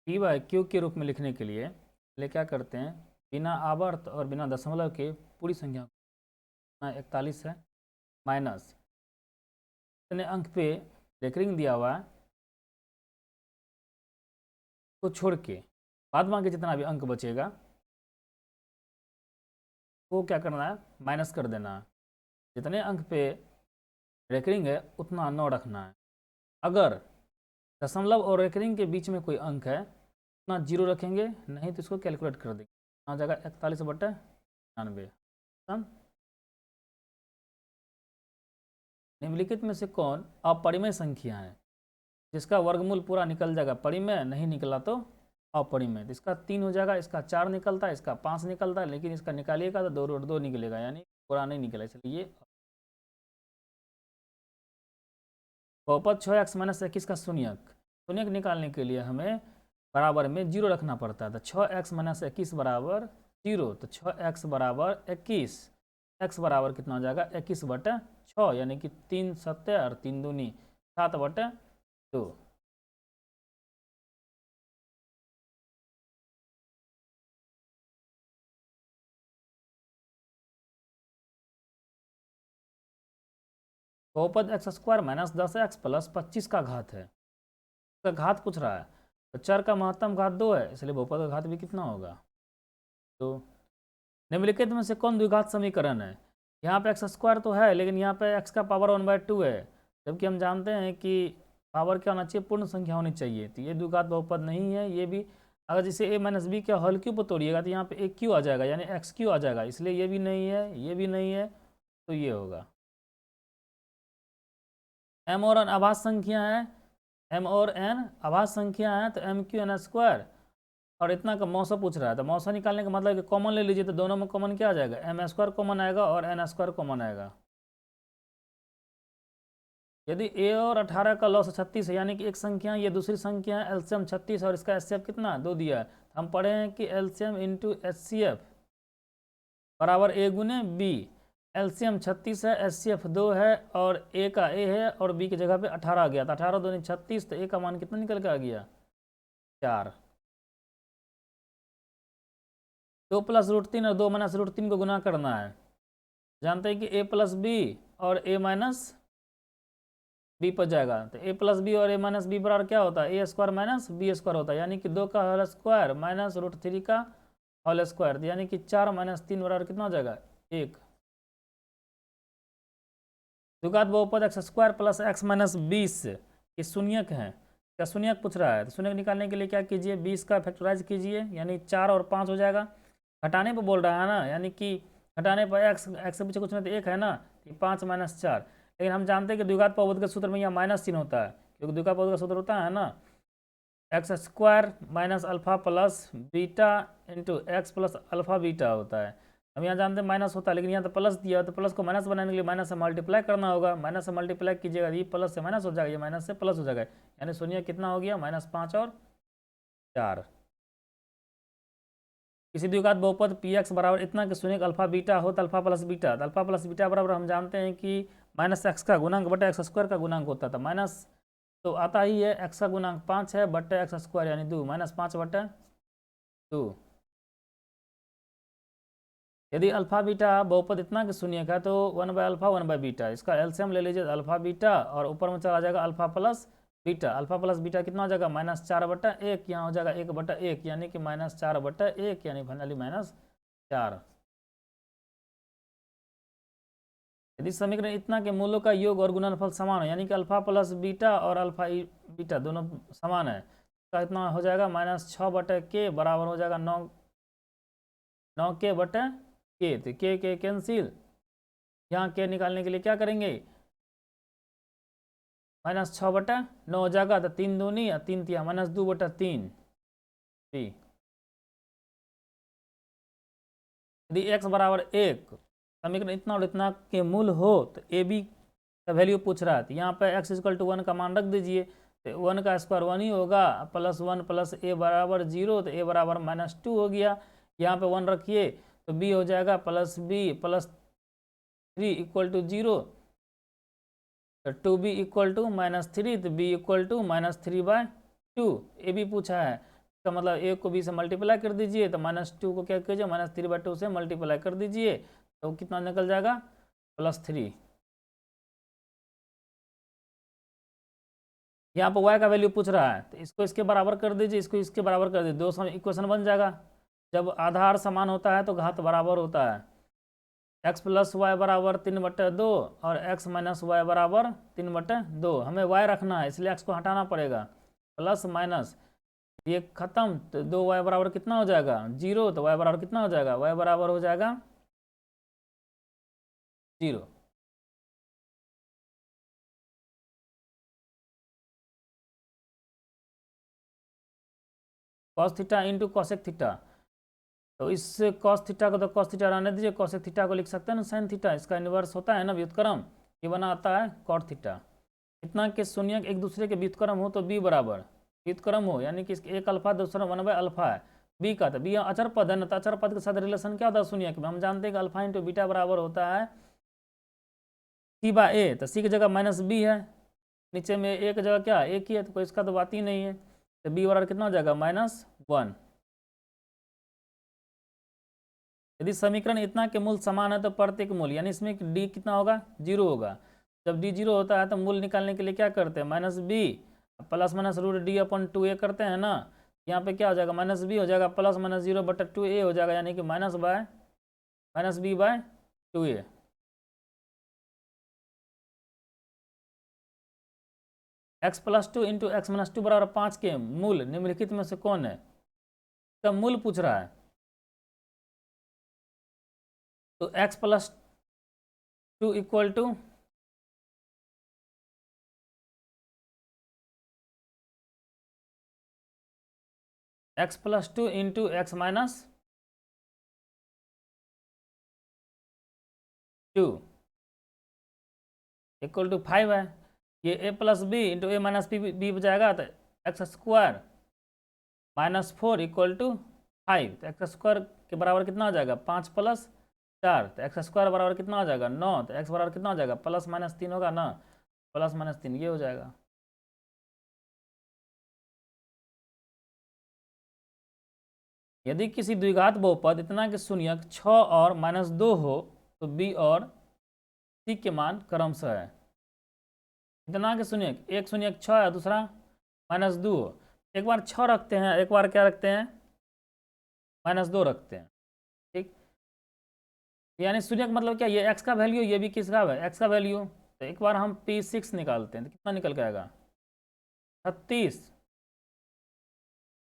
P bye Q के रूप में लिखने के लिए पहले क्या करते हैं, बिना आवर्त और बिना दशमलव के पूरी संख्या 41 है माइनस इतने अंक पे रेकरिंग दिया हुआ है तो छोड़ के बाद बाकी जितना भी अंक बचेगा वो क्या करना है, माइनस कर देना है। जितने अंक पे रेकरिंग है उतना 9 रखना है। अगर दशमलव और रेकरिंग के बीच में कोई अंक है उतना 0 रखेंगे, नहीं तो इसको कैलकुलेट कर देंगे, आ जाएगा 41/99। निम्नलिखित में से कौन अपरिमेय संख्या है जिसका वर्गमूल पूरा निकल जाएगा, परिमेय नहीं निकला तो अपरिमेय। तो इसका 3 हो जाएगा, इसका 4 निकलता है, इसका 5 निकलता है, लेकिन इसका निकालिएगा तो 2 निकलेगा, यानी पूरा नहीं निकला, इसलिए ये बहुपद 6x - 21 का शून्यक निकालने के लिए हमें बराबर में 0 रखना पड़ता है। तो 6x - 21 बराबर 0, तो 6x बराबर 21, x बराबर कितना हो जाएगा 21/6, यानी कि 3 सत्ते और 3 दूनी 7/2। बहुपद x² - 10x + 25 का घात है, इसका घात पूछ रहा है। तो चर का महत्तम घात 2 है, इसलिए बहुपद का घात भी कितना होगा, तो निम्नलिखित में से कौन द्विघात समीकरण है। यहाँ पे x² तो है, लेकिन यहाँ पे x का पावर 1/2 है, जबकि हम जानते हैं कि पावर क्या होना चाहिए, पूर्ण संख्या होनी चाहिए। तो ये द्विघात बहुपद नहीं है। ये भी अगर जैसे a - b का होल क्यूब तोड़िएगा तो यहाँ पे एक क्यू आ जाएगा, यानी x³ आ जाएगा, इसलिए ये भी नहीं है, ये भी नहीं है, तो ये होगा। m और n आभास संख्या है, m और n आभास संख्या है, तो m⁴ और इतना का मौसा पूछ रहा है। तो मौसा निकालने का मतलब कि कॉमन ले लीजिए, तो दोनों में कॉमन क्या आ जाएगा, m² कॉमन आएगा और n² कॉमन आएगा। यदि a और 18 का लॉस 36 है, यानी कि एक संख्या ये दूसरी संख्या है, एलसीएम 36 और इसका एचसीएफ कितना 2 दिया है। तो हम पढ़े हैं कि एलसीएम इंटू एचसीएफ बराबर a गुने b। एलसीएम 36 है, एचसीएफ 2 है, और a का a है और b की जगह पे 18 आ गया। तो 18 दूनी 36, तो a का मान कितना निकल के आ गया 4। 2 + √3 और 2 - √3 को गुना करना है। जानते हैं कि a + b और a - b पर जाएगा, तो a + b और a - b बराबर क्या होता है, a² - b² होता है, यानी कि 2 का होल स्क्वायर माइनस √3 का होल स्क्वायर, यानी कि 4 - 3 बराबर कितना हो जाएगा 1। द्विघात बहुपद x² + x - 20 ये शून्यक है, क्या शून्यक पूछ रहा है। तो शून्यक निकालने के लिए क्या कीजिए, 20 का फैक्टराइज कीजिए, यानी 4 और 5 हो जाएगा। घटाने पर बोल रहा है ना, यानी कि घटाने पर x के पीछे कुछ नहीं तो 1 है ना, 5 - 4। लेकिन हम जानते हैं कि द्विघात बहुपद के सूत्र में यहाँ माइनस चिन्ह होता है, क्योंकि द्विघात बहुपद का सूत्र होता है ना x² - alpha plus beta into x + alpha beta होता है। हम यहाँ जानते हैं माइनस होता है, लेकिन यहाँ तो प्लस दिया, तो प्लस को माइनस बनाने के लिए माइनस से मल्टीप्लाई करना होगा। माइनस से मल्टीप्लाई कीजिएगा, ये प्लस से माइनस हो जाएगा, ये माइनस से प्लस हो जाएगा, यानी शून्य कितना हो गया -5 और 4। किसी द्विघात बहुपद px बराबर इतना कि शून्य अल्फा बीटा हो तो अल्फा प्लस बीटा, तो अल्फा प्लस बीटा बराबर हम जानते हैं कि -x का गुणांक बटा x² का गुणांक होता था। माइनस तो आता ही है, x का गुणांक 5 है बटे x² यानी 2, -5/2। यदि अल्फा बीटा बहुपद इतना कि शून्य का, तो 1/α 1/β, इसका एलसीएम ले लीजिए अल्फा बीटा, और ऊपर में चला जाएगा alpha plus beta. Alpha plus beta कितना हो जाएगा -4/1, यहाँ हो जाएगा 1/1, यानी कि -4/1, यानी फाइनली -4। यदि समीकरण इतना के मूलों का योग और गुणनफल समान हो, यानी कि अल्फा प्लस बीटा और अल्फा बीटा दोनों समान है, तो इतना हो जाएगा -6/k बराबर हो जाएगा 9k/k। तो के कैंसिल, यहाँ के निकालने के लिए क्या करेंगे, -6/9 हो जाएगा, तो 3 दूनी या 3 तिया -2/3। यदि x बराबर 1 समीकरण इतना और इतना के मूल हो, तो ए बी का वैल्यू पूछ रहा है। तो यहाँ पे x = 1 का मान रख दीजिए, तो 1 का स्क्वायर 1 ही होगा, +1 + a बराबर 0, तो a बराबर -2 हो गया। यहाँ पे 1 रखिए तो b हो जाएगा +b + 3 = 0, तो 2b = -3, तो b = -3/2। ए भी पूछा है, इसका मतलब ए को बी से मल्टीप्लाई कर दीजिए, तो -2 को क्या कीजिए, -3/2 से मल्टीप्लाई कर दीजिए, तो कितना निकल जाएगा, +3। यहाँ पर y का वैल्यू पूछ रहा है, तो इसको इसके बराबर कर दीजिए, इसको इसके बराबर कर दीजिए, दो इक्वेशन बन जाएगा। जब आधार समान होता है तो घात बराबर होता है। x + y बराबर 3/2 और x - y बराबर 3/2। हमें y रखना है, इसलिए x को हटाना पड़ेगा। प्लस माइनस ये खत्म, तो 2y बराबर कितना हो जाएगा, 0। तो y बराबर कितना हो जाएगा, y बराबर हो जाएगा 0। cos theta into cosec theta, तो इस cos थीटा को तो cos थीटा रहने दीजिए, cosec थीटा को लिख सकते हैं ना sin थीटा, इसका इन्वर्स होता है ना व्युत्क्रम, ये बना आता है cot थीटा। इतना कि शून्य एक दूसरे के व्युत्क्रम हो तो b बराबर व्युत्क्रम हो, यानी कि एक अल्फा दूसरा 1/अल्फा है, b का, तो b अचर पद है ना, तो अचर पद के साथ रिलेशन क्या होता है शून्य के, हम जानते हैं कि अल्फा इंटू बीटा बराबर होता है c/a, तो c की जगह -b है, नीचे में a की जगह क्या a की है, तो कोई इसका तो बात ही नहीं है, तो b बराबर कितना हो जाएगा, -1। यदि समीकरण इतना के मूल समान है तो प्रत्येक मूल, यानी इसमें d कितना होगा, 0 होगा। जब d 0 होता है तो मूल निकालने के लिए क्या करते हैं, -b प्लस माइनस √d/2a करते हैं ना, यहाँ पे क्या हो जाएगा, -b हो जाएगा प्लस माइनस 0/2a हो जाएगा, यानी कि -b/2a। x + 2 इंटू x - 2 बराबर 5 के मूल निम्नलिखित में से कौन है, इसका मूल पूछ रहा है। तो x + 2 equal to x + 2 into x - 2 equal to 5 है। ये a + b into a - b बजाएगा, तो x² -4 इक्वल टू 5, तो x² के बराबर कितना हो जाएगा, 5 + 4, तो x² बराबर कितना हो जाएगा, 9, तो x बराबर कितना हो जाएगा, +-3 होगा ना, +-3 ये हो जाएगा। यदि किसी द्विघात बहुपद इतना कि शून्यक 6 और -2 हो तो b और c के मान क्रमशः है। इतना कि शून्यक, एक शून्यक 6 है, दूसरा -2 हो, एक बार 6 रखते हैं, एक बार क्या रखते हैं, -2 रखते हैं, ठीक। यानी शून्यक मतलब क्या, ये x का वैल्यू, ये भी किसका है, x का वैल्यू। तो एक बार हम P6 निकालते हैं, तो कितना निकल के आएगा, 36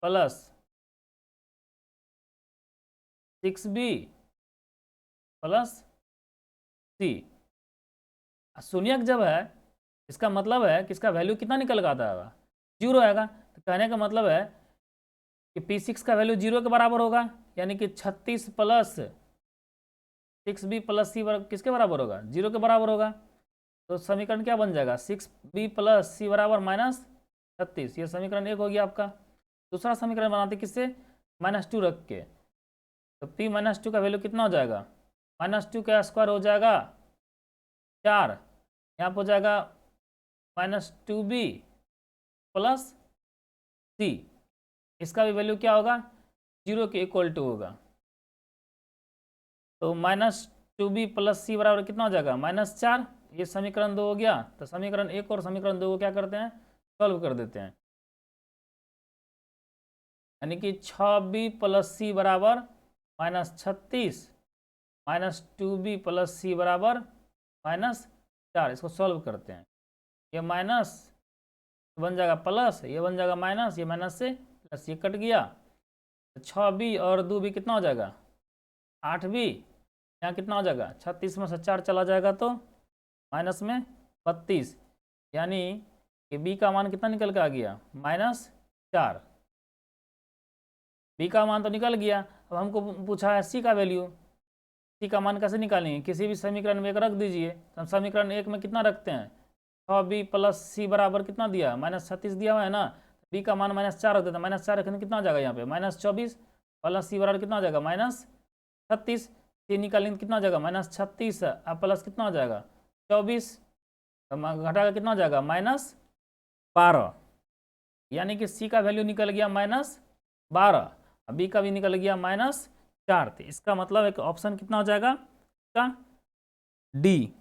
प्लस 6b प्लस c। शून्यक जब है, इसका मतलब है कि इसका वैल्यू कितना निकल कर आता है, 0 आएगा। तो कहने का मतलब है कि P6 का वैल्यू 0 के बराबर होगा, यानी कि 36 प्लस 6b प्लस c किसके बराबर होगा, 0 के बराबर होगा। तो समीकरण क्या बन जाएगा, 6b प्लस c बराबर -36। ये समीकरण 1 हो गया आपका। दूसरा समीकरण बनाते किससे, -2 रख के, तो p - 2 का वैल्यू कितना हो जाएगा, -2 का स्क्वायर हो जाएगा 4, यहाँ पर हो जाएगा -2b प्लस c, इसका भी वैल्यू क्या होगा, 0 के इक्वल टू होगा। तो -2b प्लस c बराबर कितना हो जाएगा, -4। ये समीकरण 2 हो गया। तो समीकरण 1 और समीकरण 2 को क्या करते हैं, सॉल्व कर देते हैं, यानी कि 6b प्लस c बराबर -36 -2b प्लस c बराबर -4। इसको सॉल्व करते हैं, ये माइनस बन जाएगा प्लस, ये बन जाएगा माइनस, ये माइनस से प्लस, ये कट गया। 6b और 2b कितना हो जाएगा, 8b, यहाँ कितना हो जाएगा, 36 में से 4 चला जाएगा तो माइनस में 32, यानी कि b का मान कितना निकल के आ गया, -4। b का मान तो निकल गया। अब हमको पूछा है c का वैल्यू, c का मान कैसे निकालेंगे, किसी भी समीकरण में एक रख दीजिए। तो हम समीकरण 1 में कितना रखते हैं, 6b प्लस c बराबर कितना दिया, -36 दिया हुआ है ना, b का मान -4 रख देते हैं, -4 रखने कितना हो जाएगा, यहाँ पे -24 प्लस c बराबर कितना हो जाएगा, -36। c निकालेंगे कितना हो जाएगा, -36 अब प्लस कितना हो जाएगा, 24, घटा का कितना हो जाएगा, -12, यानी कि c का वैल्यू निकल गया 12, बी का भी निकल गया -4। तो इसका मतलब एक ऑप्शन कितना हो जाएगा इसका डी।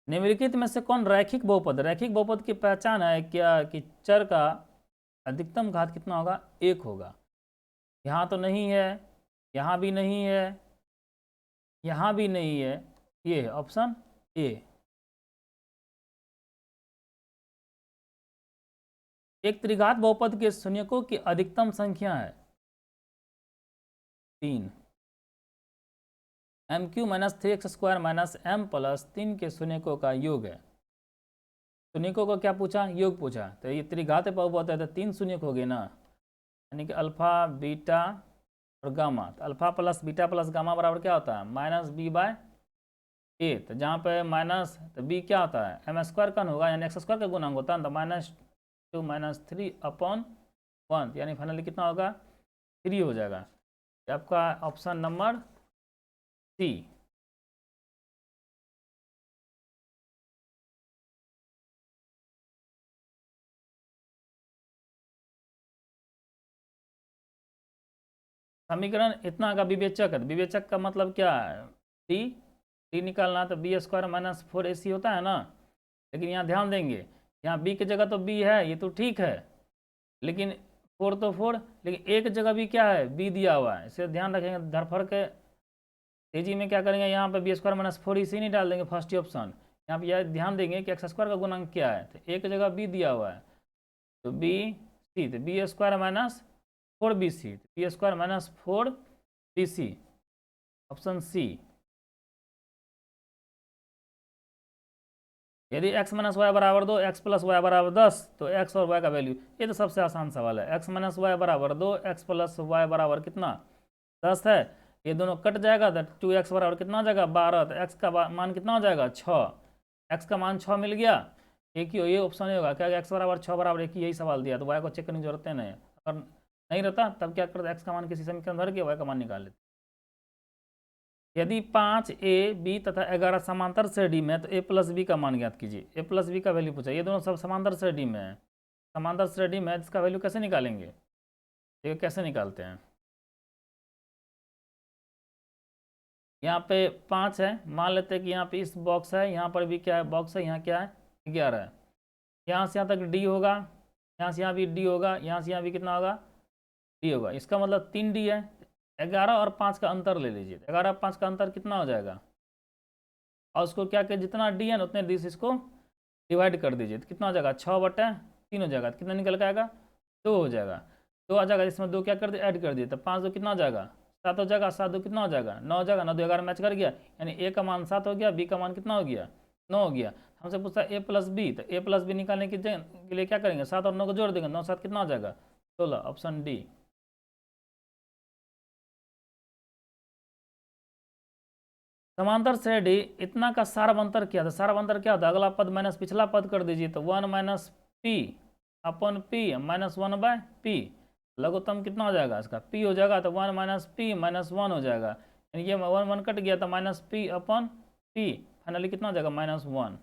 निम्नलिखित में से कौन रैखिक बहुपद, रैखिक बहुपद की पहचान है क्या कि चर का अधिकतम घात कितना होगा, 1 होगा। यहाँ तो नहीं है, यहाँ भी नहीं है, यहाँ भी नहीं है, ये है ऑप्शन ए। एक त्रिघात बहुपद के शून्यकों की अधिकतम संख्या है 3। m³ - 3x² - m + 3 के शून्यकों का योग है। शून्यकों को क्या पूछा, योग पूछा। तो ये त्रिघात बहुपद है तो 3 शून्यक हो गए ना, यानी कि अल्फा बीटा और गामा। तो alpha plus beta plus gamma बराबर क्या होता है, -b/a। तो जहाँ पे माइनस तो b क्या होता है, m² का होगा, यानी x² का गुणांक होता है। तो -2 - 3/1, यानी फाइनली कितना होगा, 3 हो जाएगा। ये आपका ऑप्शन नंबर सी। समीकरण इतना का विवेचक है, विवेचक का मतलब क्या है, डी निकालना। तो b² - 4ac होता है ना। लेकिन यहाँ ध्यान देंगे, यहाँ b की जगह तो b है, ये तो ठीक है, लेकिन 4 तो 4, लेकिन एक जगह भी क्या है, b दिया हुआ है। इसे ध्यान रखेंगे, धरफड़ के तेजी में क्या करेंगे, यहाँ पे b² - 4ac नहीं डाल देंगे फर्स्ट ऑप्शन। यहाँ पे यह ध्यान देंगे कि x² का गुणांक क्या है, तो एक जगह b दिया हुआ है, तो b c, तो b² - 4bc, b² - 4bc, option C. यदि x - y बराबर 2, x + y बराबर 10, तो x और y का वैल्यू, ये तो सबसे आसान सवाल है। x - y बराबर 2, x + y बराबर कितना, 10 है। ये दोनों कट जाएगा तो 2x बराबर कितना हो जाएगा, 12। तो x का मान कितना हो जाएगा, 6। x का मान 6 मिल गया, एक ही ये ऑप्शन ही होगा क्या, x बराबर 6 बराबर एक ही, यही सवाल दिया। तो y को चेक करने की जरूरत नहीं है। अगर नहीं रहता तब क्या करते, x का मान किसी समीकरण भर के y का मान निकाल लेते। यदि 5a b तथा 11 समांतर श्रेणी में, तो a + b का मान ज्ञात कीजिए। a + b का वैल्यू पूछा, ये दोनों सब समांतर श्रेणी में है। समांतर श्रेणी में इसका वैल्यू कैसे निकालेंगे, ये कैसे निकालते हैं। यहाँ पे 5 है, मान लेते हैं कि यहाँ पे इस बॉक्स है, यहाँ पर भी क्या है, बॉक्स है, यहाँ क्या है, 11 है। यहाँ से यहाँ तक d होगा, यहाँ से यहाँ भी d होगा, यहाँ से यहाँ भी कितना होगा, d होगा। इसका मतलब 3d है। 11 और 5 का अंतर ले लीजिए, 11 और 5 का अंतर कितना हो जाएगा, और उसको क्या कि जितना डी है ना उतने डी से इसको डिवाइड कर दीजिए। तो कितना हो जाएगा, 6/3 हो जाएगा। तो कितना निकल के आएगा, 2 हो जाएगा। 2 आ जाएगा, इसमें 2 क्या कर दिए, ऐड कर दिए। तो 5 2 कितना हो जाएगा, 7 हो जाएगा। 7 2 कितना हो जाएगा, 9 हो जाएगा। 9 2 11 मैच कर गया, यानी ए का मान 7 हो गया, बी का मान कितना हो गया, 9 हो गया। हमसे पूछता है a + b, तो a + b निकालने के लिए क्या करेंगे, 7 और 9 को जोड़ देंगे, 9 7 कितना हो जाएगा, 16, ऑप्शन डी। समांतर श्रेणी इतना का सारवंतर क्या था, सारवंतर क्या होता है, अगला पद माइनस पिछला पद कर दीजिए। तो 1 - p/p -1/p, लघुत्तम कितना हो जाएगा इसका, p हो जाएगा। तो 1 - p -1 हो जाएगा, यानी ये 1 1 कट गया, तो -p/p, फाइनली कितना हो जाएगा, -1।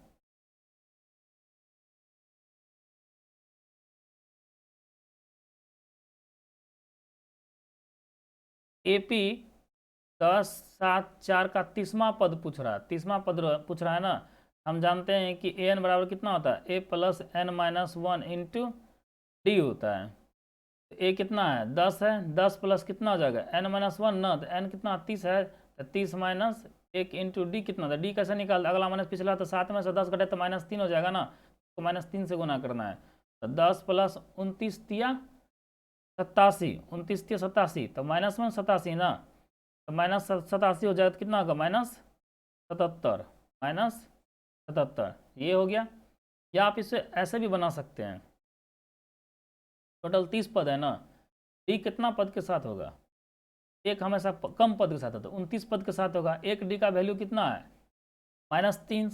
AP 10 7 4 का 30वां पद पूछ रहा है, 30वां पद पूछ रहा है ना। हम जानते हैं कि an बराबर कितना होता है, a + n - 1 × d होता है। तो a कितना है, 10 है, 10 प्लस कितना हो जाएगा, n - 1 ना, तो n कितना 30 है, तो 30 - 1 × d कितना था, d कैसे निकाल, अगला माइनस पिछला। तो 7 में से 10 घटे तो -3 हो जाएगा ना, तो -3 से गुना करना है। तो 10 + 29 तिया 87, 29 तिया 87, तो -87 ना, तो -87 हो जाएगा, तो कितना होगा, -77, -77, ये हो गया। या आप इसे ऐसे भी बना सकते हैं, टोटल 30 पद है ना, डी कितना पद के साथ होगा, एक हमेशा कम पद के साथ होता है, 29 पद के साथ होगा। एक डी का वैल्यू कितना है, -3,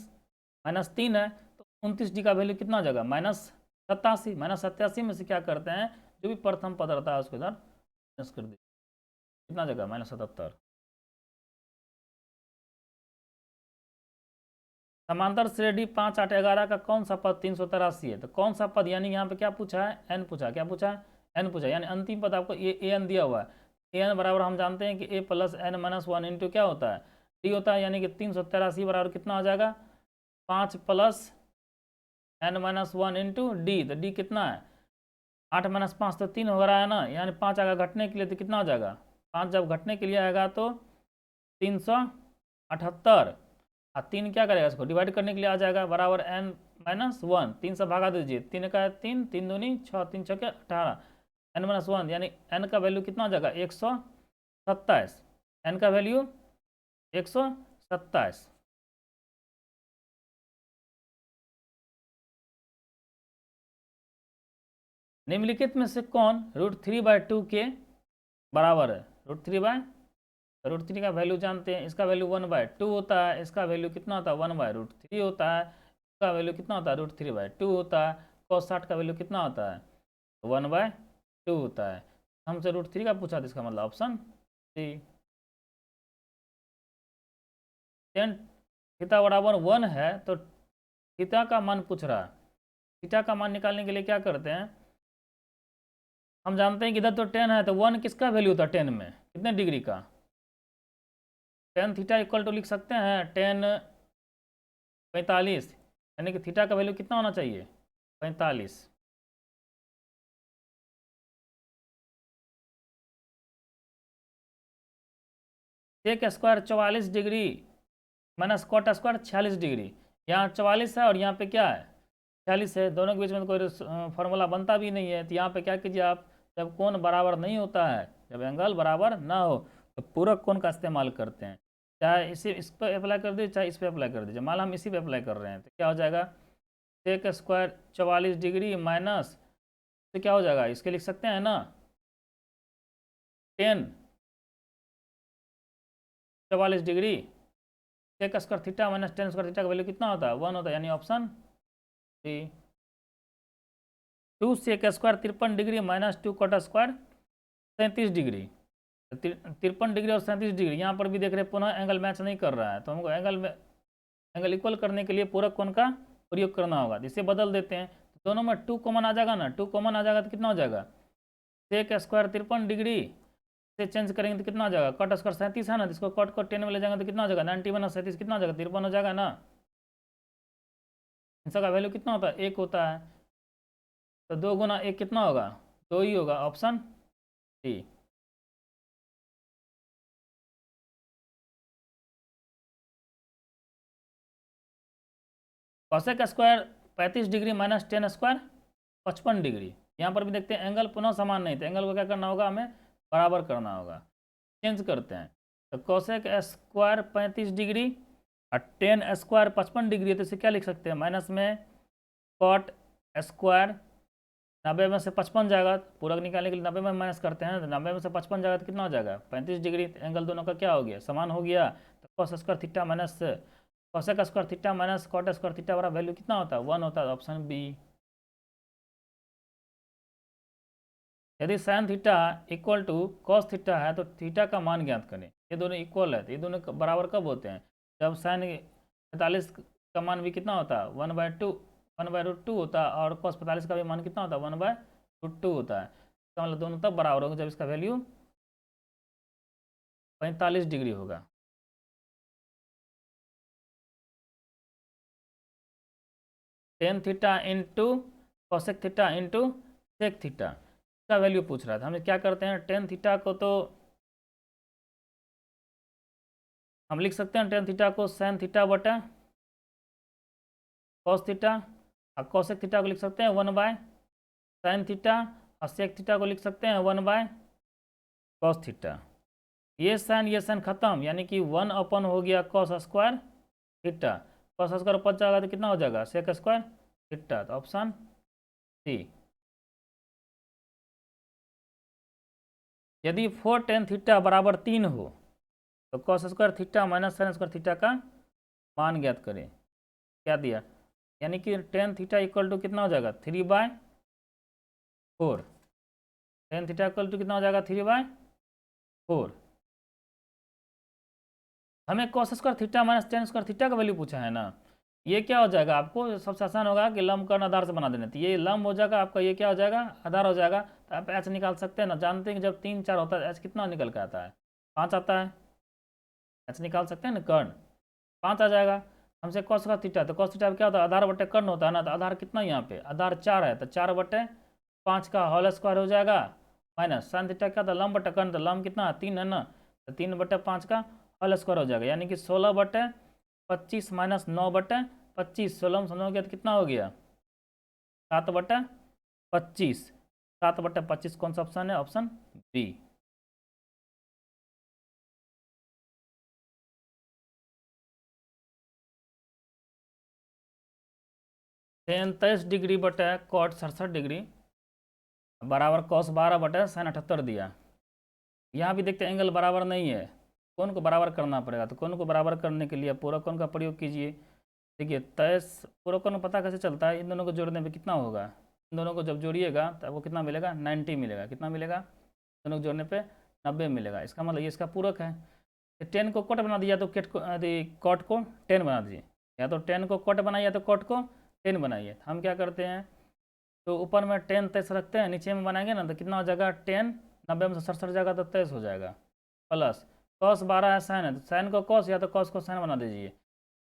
-3 है, तो 29 डी का वैल्यू कितना हो जाएगा, -87। -87 में से क्या करते हैं, जो भी प्रथम पद रहता है उसके इधर माइनस कर दीजिए, कितना जगह, -77। समांतर श्रेणी 5, 8, 11 का कौन सा पद 383 है? तो कौन सा पद, यानी यहाँ पे क्या पूछा है? एन पूछा। क्या पूछा है? एन पूछा। यानी अंतिम पद आपको ए एन दिया हुआ है। ए एन बराबर हम जानते हैं कि ए प्लस एन माइनस 1 इंटू क्या होता है? डी होता है। यानी कि 383 बराबर कितना हो जाएगा? 5 plus n minus 1 into d. तो डी कितना है? 8 माइनस 5 तो 3 हो रहा है ना, यानी 5 आएगा घटने के लिए तो कितना हो जाएगा? 5 जब घटने के लिए आएगा तो 378, और 3 क्या करेगा? इसको डिवाइड करने के लिए आ जाएगा बराबर एन माइनस 1। 3 से भागा दीजिए, 3 का 3, 3 दूनी 6, 3 छक्के 18, एन माइनस 1 यानी एन का वैल्यू कितना हो जाएगा? 127। एन का वैल्यू 127। निम्नलिखित में से कौन √3/2 के बराबर है? √3 का वैल्यू जानते हैं, इसका वैल्यू 1/2 होता है, इसका वैल्यू कितना होता है? 1/√3 होता है, इसका वैल्यू कितना होता है? √3/2 होता है। cos 60 का वैल्यू कितना होता है? 1/2 होता है। हमसे √3 का पूछा था, इसका मतलब ऑप्शन सी। टेन थीटा बराबर 1 है तो थीटा का मान पूछ रहा है। थीटा का मान निकालने के लिए क्या करते हैं? हम जानते हैं कि इधर तो 10 है, तो 1 किसका वैल्यू होता है 10 में? कितने डिग्री का? टेन थीटा इक्वल टू लिख सकते हैं 10 45, यानी कि थीटा का वैल्यू कितना होना चाहिए? 45। Sec square 44 degree minus cot square 46 degree. यहाँ 44 है और यहाँ पे क्या है? 46 है। दोनों के बीच में तो कोई फॉर्मूला बनता भी नहीं है। तो यहाँ पे क्या कीजिए आप, जब कोण बराबर नहीं होता है, जब एंगल बराबर ना हो, तो पूरक कोण का इस्तेमाल करते हैं। चाहे इस पर अप्लाई कर दीजिए, चाहे इस पर अप्लाई कर दीजिए। मान लो हम इसी पे अप्लाई कर रहे हैं, तो क्या हो जाएगा? सेक स्क्वायर 44 डिग्री माइनस, तो क्या हो जाएगा? इसके लिख सकते हैं ना 10 44 degree sec square theta minus 10 square theta का वैल्यू कितना होता है? 1 होता है, यानी option C. 2 sec square 53 degree minus 2 cot square 37 degree. 53 degree और 37 डिग्री, यहाँ पर भी देख रहे हैं पुनः एंगल मैच नहीं कर रहा है, तो हमको एंगल इक्वल करने के लिए पूरक कोण का प्रयोग करना होगा। इसे बदल देते हैं, दोनों में 2 कॉमन आ जाएगा ना। 2 कॉमन आ जाएगा तो कितना हो जाएगा? सेक स्क्वायर 53 डिग्री से चेंज करेंगे तो कितना हो जाएगा? कॉट स्क्वायर 37 है ना, जिसको कॉट को 10 में ले जाएंगे तो कितना हो जाएगा? 91 और 37 कितना हो जाएगा? 53 हो जाएगा ना। इन सबका वैल्यू कितना होता है? 1 होता है। तो 2 गुना 1 कितना होगा? 2 ही होगा, option D. Cosec square 35 degree minus 10 square 55 degree. यहाँ पर भी देखते हैं एंगल पुनः समान नहीं, तो एंगल को क्या करना होगा? हमें बराबर करना होगा। चेंज करते हैं, तो कॉसेक स्क्वायर 35 डिग्री और 10 स्क्वायर 55 डिग्री है, तो इसे क्या लिख सकते हैं? माइनस में कॉट स्क्वायर 90 में से 55 जाएगा, पूरक निकालने के लिए 90 में माइनस करते हैं, तो 90 में से 55 जाएगा तो कितना हो जाएगा? 35 डिग्री। एंगल दोनों का क्या हो गया? समान हो गया। तो cos square theta minus cosec square theta minus cot square theta वाला वैल्यू कितना होता है? 1 होता है, ऑप्शन बी। यदि sine theta equal to cos theta है तो थीटा का मान ज्ञात करें। ये दोनों इक्वल है, तो ये दोनों बराबर कब होते हैं? जब साइन 45 का मान भी कितना होता है? 1/√2 होता है, और कॉस 45 का भी मान कितना होता है? 1/√2 होता है। तो मतलब दोनों तब बराबर होंगे जब इसका वैल्यू 45 डिग्री होगा। Tan theta into cosec theta into sec theta का वैल्यू पूछ रहा था। हम क्या करते हैं? टेन थीटा को तो हम लिख सकते हैं, टेन थीटा को साइन थीटा बटा कॉस थीटा, और कॉसेक थीटा को लिख सकते हैं 1/साइन थीटा, और सेक थीटा को लिख सकते हैं 1/कॉस थीटा। ये साइन खत्म, यानी कि 1 अपन हो गया cos square theta. Cos square 5 जाएगा तो कितना हो जाएगा? Sec square theta. तो ऑप्शन सी। यदि 4 टेन थीटा बराबर 3 हो तो cos square theta minus sine square theta का मान ज्ञात करें। क्या दिया? यानी कि टेन थीटा इक्वल टू कितना हो जाएगा? 3/4। टेन थीटा इक्वल टू कितना हो जाएगा? 3/4। हमें cos square theta minus ten square theta का वैल्यू पूछा है ना। ये क्या हो जाएगा, आपको सबसे आसान होगा कि लंब कर्ण आधार से बना देना, तो ये लंब हो जाएगा आपका, ये क्या हो जाएगा, आधार हो जाएगा। तो आप एच निकाल सकते हैं ना, जानते हैं कि जब 3 4 होता है एच कितना निकल के आता है, 5 आता है। एच निकाल सकते हैं ना, कर्ण 5 आ जाएगा। हमसे कॉस का थीटा, तो कॉस थीटा क्या होता है, आधार बटे कर्ण होता है ना, तो आधार कितना यहाँ पे, आधार 4 है, तो 4/5 का होल स्क्वायर हो जाएगा, माइनस साइन थीटा क्या था, लंब बटे कर्ण, तो लंब कितना 3 है ना, तो 3/5 का होल स्क्वायर हो जाएगा, यानी कि 16/25 माइनस 9/25, 16 में समझ गया तो कितना हो गया, 7/25। 7/25 कौन सा ऑप्शन है, ऑप्शन बी। 33 डिग्री बटे कॉट 67 डिग्री बराबर कॉस 12/sin 78 दिया। यहाँ भी देखते हैं एंगल बराबर नहीं है, कोण को बराबर करना पड़ेगा, तो कोण को बराबर करने के लिए पूरा कोण का प्रयोग कीजिए। देखिए 23 पूरा कोण पता कैसे चलता है, इन दोनों को जोड़ने पे कितना होगा, इन दोनों को जब जोड़िएगा तब वो कितना मिलेगा, 90 मिलेगा, कितना मिलेगा, दोनों को जोड़ने पे 90 मिलेगा। इसका मतलब ये इसका पूरक है। 10 को कॉट बना दिया तो कॉट को 10 बना दीजिए, या तो 10 को कॉट बनाइए या तो कॉट को 10 बनाइए। हम क्या करते हैं, तो ऊपर में 10 23 रखते हैं, नीचे में बनाएंगे ना तो कितना हो जाएगा, 10 90 में से 67 जाएगा तो 23 हो जाएगा, प्लस कॉस 12 है साइन है, तो साइन को कॉस या तो कॉस को साइन बना दीजिए।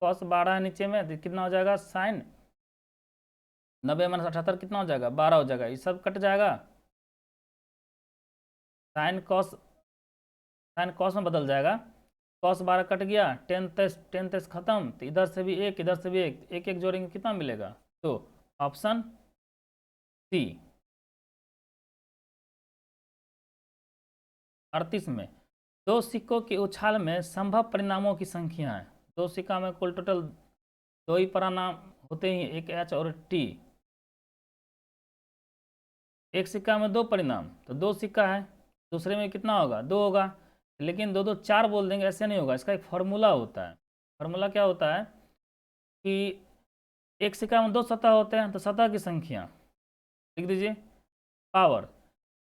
कॉस 12 है नीचे में तो कितना हो जाएगा, साइन 90 में 78 कितना हो जाएगा, 12 हो जाएगा, ये सब कट जाएगा, साइन कॉस में बदल जाएगा, कॉस 12 कट गया, 10 23 खत्म, तो इधर से भी एक इधर से भी एक, एक एक जोड़ेंगे कितना मिलेगा, तो ऑप्शन सी। 38 में दो सिक्कों के उछाल में संभव परिणामों की संख्या है। दो सिक्का में कुल टोटल दो ही परिणाम होते हैं, एक एच और टी। एक सिक्का में दो परिणाम, तो दो सिक्का है, दूसरे में कितना होगा, दो होगा, लेकिन दो दो चार बोल देंगे ऐसे नहीं होगा, इसका एक फॉर्मूला होता है। फॉर्मूला क्या होता है कि एक सिक्का में दो सतह होते हैं, तो सतह की संख्या लिख दीजिए, पावर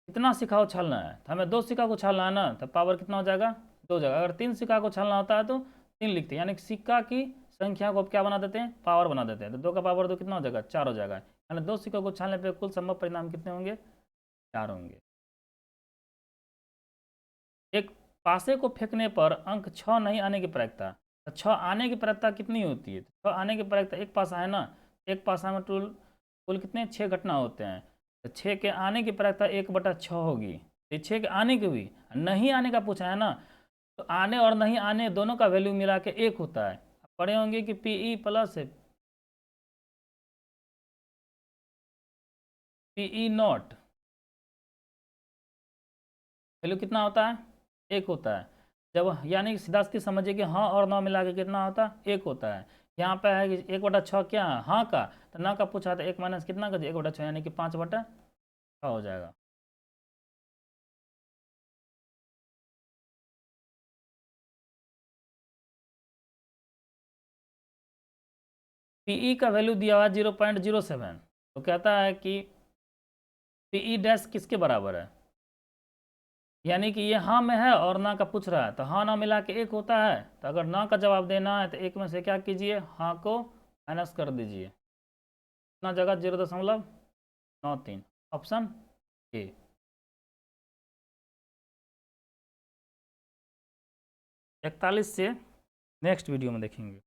कितना सिक्का उछालना है, तो हमें दो सिक्का को उछालना है ना, तो पावर कितना हो जाएगा, दो जाएगा। अगर 3 सिक्का को उछालना होता है तो 3 लिखते हैं, यानी कि सिक्का की संख्या को अब क्या बना देते हैं, पावर बना देते हैं, तो 2 का पावर 2 कितना हो जाएगा, 4 हो जाएगा, यानी दो सिक्कों को उछालने पर कुल संभव परिणाम कितने होंगे, 4 होंगे। एक पासे को फेंकने पर अंक 6 नहीं आने की प्रायिकता, तो 6 आने की प्रायिकता कितनी होती है, तो 6 आने की प्रायिकता, एक पासा है ना, एक पासा में कुल कितने 6 घटना होते हैं, तो 6 के आने की प्रायिकता 1/6 होगी। तो 6 के आने की हुई, नहीं आने का पूछा है ना, तो आने और नहीं आने दोनों का वैल्यू मिला के 1 होता है। पढ़े होंगे कि PE plus PE naught value कितना होता है, 1 होता है। जब यानी कि सीधा सीधी समझिए कि हाँ और ना मिला के कितना होता है, 1 होता है। यहाँ पे है कि 1/6 क्या है, हाँ का, तो ना का पूछा तो 1 माइनस कितना कर दिया, 1/6 यानी कि 5/6 हो जाएगा। पीई का वैल्यू दिया हुआ है 0.07, तो कहता है कि पीई डैश किसके बराबर है, यानी कि ये हाँ में है और ना का पूछ रहा है, तो हाँ ना मिला के 1 होता है, तो अगर ना का जवाब देना है तो 1 में से क्या कीजिए, हाँ को माइनस कर दीजिए, इतना जगह 0.93, ऑप्शन ए। 41 से नेक्स्ट वीडियो में देखेंगे।